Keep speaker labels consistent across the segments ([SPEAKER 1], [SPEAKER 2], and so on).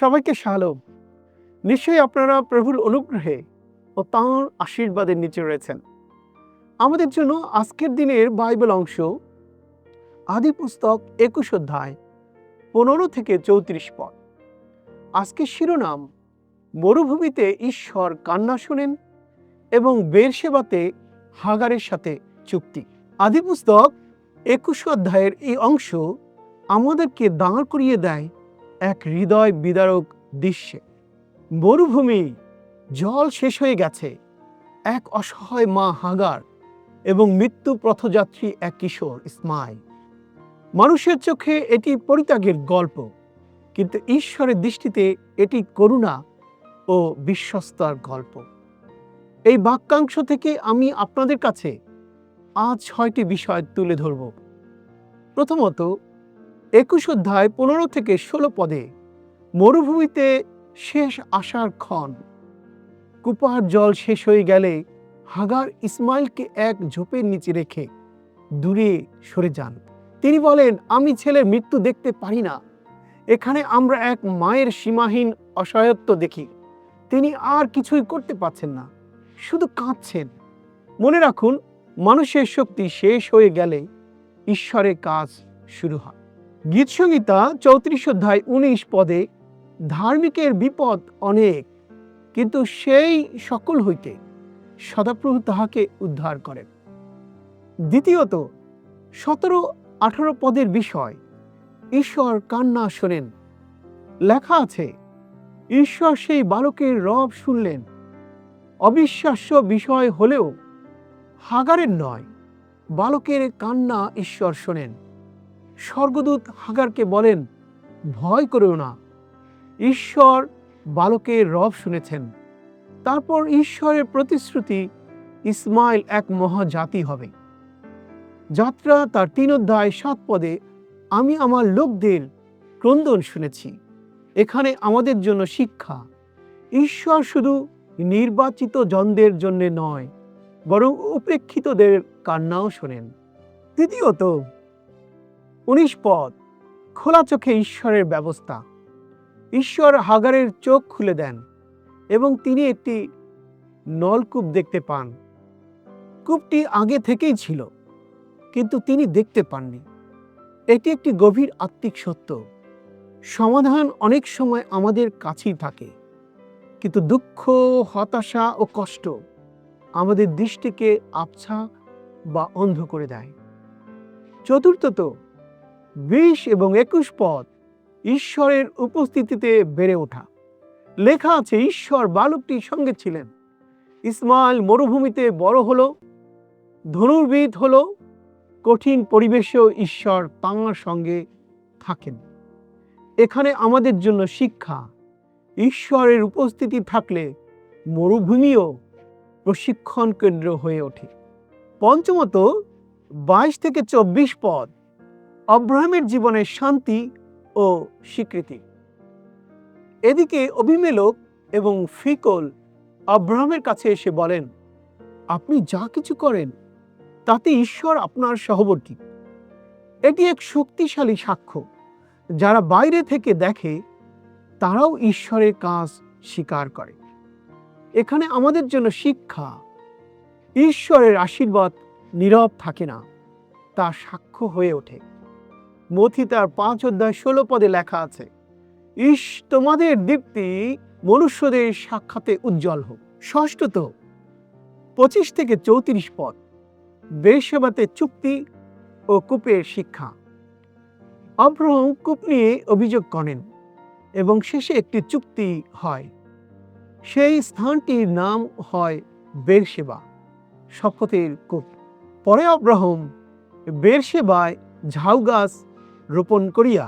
[SPEAKER 1] সবাইকে শালোম। নিশ্চয়ই আপনারা প্রভুর অনুগ্রহে ও তাঁর আশীর্বাদের নিচে রয়েছেন। আমাদের জন্য আজকের দিনের বাইবেল অংশ আদি পুস্তক 21 অধ্যায় 15 থেকে 34 পদ। আজকের শিরোনাম মরুভূমিতে ঈশ্বর কান্না শোনেন এবং বেরশেবাতে হাগারের সাথে চুক্তি। আদি পুস্তক 21 অধ্যায়ের এই অংশ আমাদেরকে দাঁড় করিয়ে দেয় এক হৃদয় বিদারক দৃশ্যে। মরুভূমি, জল শেষ হয়ে গেছে, এক অসহায় মা হাগার এবং মৃত্যু পথযাত্রী এক কিশোর ইসমাইল। মানুষের চোখে এটি পরিত্যাগের গল্প, কিন্তু ঈশ্বরের দৃষ্টিতে এটি করুণা ও বিশ্বস্তার গল্প। এই বাক্যাংশ থেকে আমি আপনাদের কাছে আজ 6টি বিষয় তুলে ধরব। প্রথমত, 21 অধ্যায় 15 থেকে 16 পদে মরুভূমিতে শেষ আশার ক্ষণ। কুপার জল শেষ হয়ে গেলে হাগার ইসমাইলকে এক ঝোপের নিচে রেখে দূরে সরে যান। তিনি বলেন, আমি ছেলের মৃত্যু দেখতে পারি না। এখানে আমরা এক মায়ের সীমাহীন অসহায়ত্ব দেখি। তিনি আর কিছুই করতে পারছেন না, শুধু কাঁদছেন। মনে রাখুন, মানুষের শক্তি শেষ হয়ে গেলে ঈশ্বরের কাজ শুরু হয়। গীতসংহিতা 34 অধ্যায় 19 পদে ধার্মিকের বিপদ অনেক, কিন্তু সেই সকল হইতে সদাপ্রভু তাহাকে উদ্ধার করেন। দ্বিতীয়ত, 17-18 পদের বিষয়, ঈশ্বর কান্না শোনেন। লেখা আছে, ঈশ্বর সেই বালকের রব শুনলেন। অবিশ্বাস্য বিষয় হলেও হাগারের নয়, বালকের কান্না ঈশ্বর শোনেন। স্বর্গদূত হাগারকে বলেন, ভয় করো না, ঈশ্বর বালকের রব শুনেছেন। তারপর ঈশ্বরের প্রতিশ্রুতি, ইসমাইল এক মহাজাতি হবে। যাত্রা তার 3 অধ্যায় 7 পদে, আমি আমার লোকদের ক্রন্দন শুনেছি। এখানে আমাদের জন্য শিক্ষা, ঈশ্বর শুধু নির্বাচিত জনদের জন্য নয়, বরং উপেক্ষিতদের কান্নাও শোনেন। তৃতীয়ত, 19 পদ, খোলা চোখে ঈশ্বরের ব্যবস্থা। ঈশ্বর হাগারের চোখ খুলে দেন এবং তিনি একটি নলকূপ দেখতে পান। কূপটি আগে থেকেই ছিল, কিন্তু তিনি দেখতে পাননি। এটি একটি গভীর আত্মিক সত্য। সমাধান অনেক সময় আমাদের কাছেই থাকে, কিন্তু দুঃখ, হতাশা ও কষ্ট আমাদের দৃষ্টিকে আবছা বা অন্ধ করে দেয়। চতুর্থত, 20 এবং 21 পদ, ঈশ্বরের উপস্থিতিতে বেড়ে ওঠা। লেখা আছে, ঈশ্বর বালকটির সঙ্গে ছিলেন। ইসমাইল মরুভূমিতে বড় হলো, ধনুর্বিদ হলো। কঠিন পরিবেশেও ঈশ্বর তাঁর সঙ্গে থাকেন। এখানে আমাদের জন্য শিক্ষা, ঈশ্বরের উপস্থিতি থাকলে মরুভূমিও প্রশিক্ষণ কেন্দ্র হয়ে ওঠে। পঞ্চমত, 22 থেকে 24 পদ, আব্রাহামের জীবনের শান্তি ও স্বীকৃতি। এদিকে অবিমেলেক এবং ফিকল আব্রাহামের কাছে এসে বলেন, আপনি যা কিছু করেন তাতে ঈশ্বর আপনার সহবর্তী। এটি এক শক্তিশালী সাক্ষ্য। যারা বাইরে থেকে দেখে তারাও ঈশ্বরের কাজ স্বীকার করে। এখানে আমাদের জন্য শিক্ষা, ঈশ্বরের আশীর্বাদ নীরব থাকে না, তা সাক্ষ্য হয়ে ওঠে। মথি তার 5 অধ্যায় 16 পদে লেখা আছে, তোমাদের দীপ্তি মনুষ্যদের সাক্ষাতে উজ্জ্বল হোক। ষষ্ঠত, 25 থেকে 34 পদ, বেরশেবাতে চুক্তি ও কূপের শিক্ষা। আব্রাহাম কূপ নিয়ে অভিযোগ করেন এবং শেষে একটি চুক্তি হয়। সেই স্থানটির নাম হয় বেরশেবা, শপথের কূপ। পরে আব্রাহাম বেরশেবায় ঝাউ গাছ রোপণ করিয়া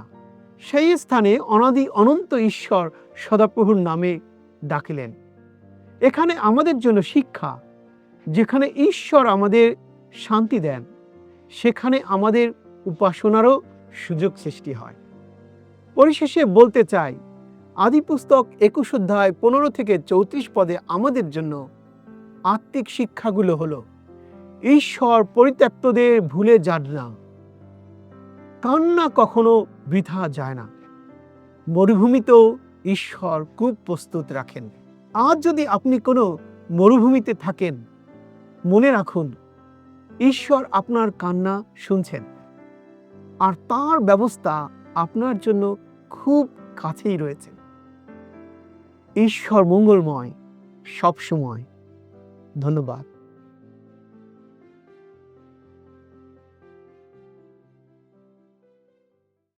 [SPEAKER 1] সেই স্থানে অনাদি অনন্ত ঈশ্বর সদাপ্রভুর নামে ডাকিলেন। এখানে আমাদের জন্য শিক্ষা, যেখানে ঈশ্বর আমাদের শান্তি দেন, সেখানে আমাদের উপাসনারও সুযোগ সৃষ্টি হয়। পরিশেষে বলতে চাই, আদি পুস্তক 21 অধ্যায় 15 থেকে 34 পদে আমাদের জন্য আত্মিক শিক্ষাগুলো হলো, ঈশ্বর পরিত্যক্তদের ভুলে যান না, কান্না কখনো বৃথা যায় না। মরুভূমিতেও ঈশ্বর খুব প্রস্তুত রাখেন। আজ যদি আপনি কোনো মরুভূমিতে থাকেন, মনে রাখুন ঈশ্বর আপনার কান্না শুনছেন, আর তার ব্যবস্থা আপনার জন্য খুব কাছেই রয়েছে। ঈশ্বর মঙ্গলময় সব সময়। ধন্যবাদ।